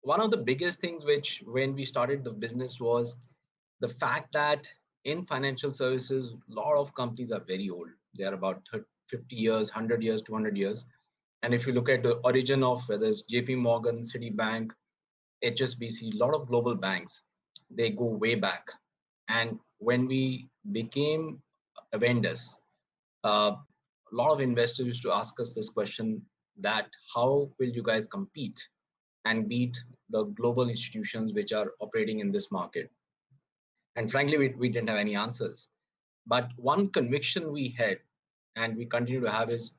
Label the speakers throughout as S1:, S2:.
S1: one of the biggest things which when we started the business was the fact that in financial services, a lot of companies are very old. They are about 30, 50 years, 100 years, 200 years. And if you look at the origin of whether it's JP Morgan, Citibank, HSBC, a lot of global banks, they go way back. And when we became Avendus, a lot of investors used to ask us this question that how will you guys compete and beat the global institutions which are operating in this market? And frankly, we didn't have any answers. But one conviction we had, and we continue to have, is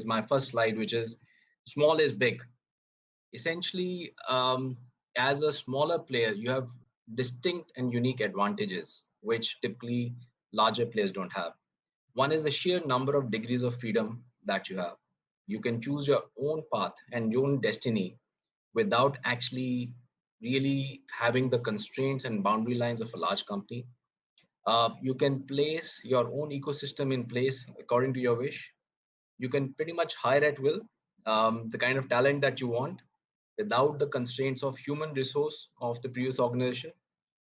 S1: my first slide, which is small is big. Essentially, as a smaller player, you have distinct and unique advantages, which typically larger players don't have. One is the sheer number of degrees of freedom that you have. You can choose your own path and your own destiny without actually really having the constraints and boundary lines of a large company. You can place your own ecosystem in place according to your wish. You can pretty much hire at will the kind of talent that you want without the constraints of human resource of the previous organization.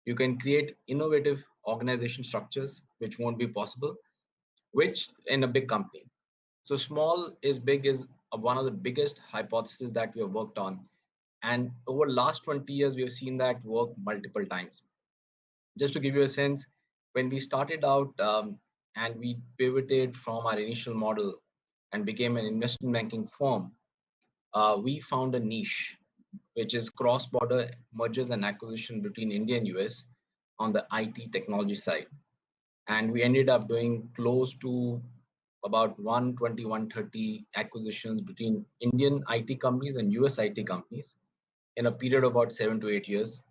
S1: You can create innovative organization structures which won't be possible, which in a big company. So small is big is one of the biggest hypotheses that we have worked on. And over last 20 years, we have seen that work multiple times. Just to give you a sense, when we started out and we pivoted from our initial model and became an investment banking firm, we found a niche, which is cross-border mergers and acquisition between India and US on the IT technology side. And we ended up doing close to about 120, 130 acquisitions between Indian IT companies and US IT companies in a period of about 7 to 8 years,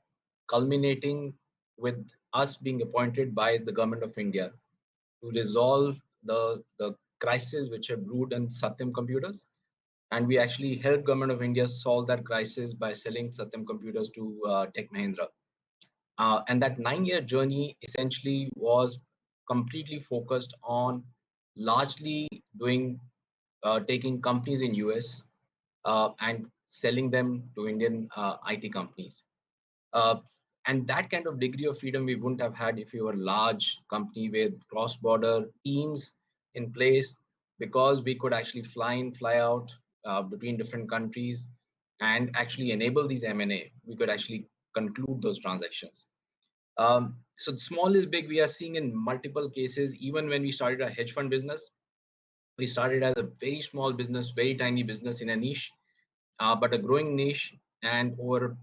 S1: culminating with us being appointed by the government of India to resolve the crisis which had brewed in Satyam computers. And we actually helped government of India solve that crisis by selling Satyam computers to Tech Mahindra. And that 9 year journey essentially was completely focused on largely doing taking companies in US and selling them to Indian IT companies. Uh, and that kind of degree of freedom we wouldn't have had if we were a large company with cross-border teams in place, because we could actually fly in, fly out between different countries and actually enable these M&A. We could actually conclude those transactions. So small is big. We are seeing in multiple cases, even when we started a hedge fund business, we started as a very small business, very tiny business in a niche, but a growing niche. And over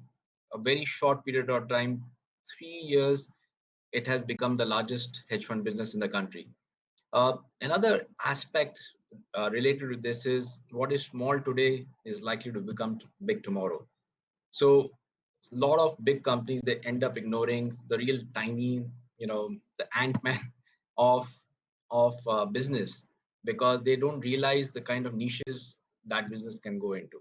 S1: a very short period of time, 3 years, it has become the largest hedge fund business in the country. Another aspect related to this is what is small today is likely to become big tomorrow. So a lot of big companies, they end up ignoring the real tiny, the ant-man of business, because they don't realize the kind of niches that business can go into.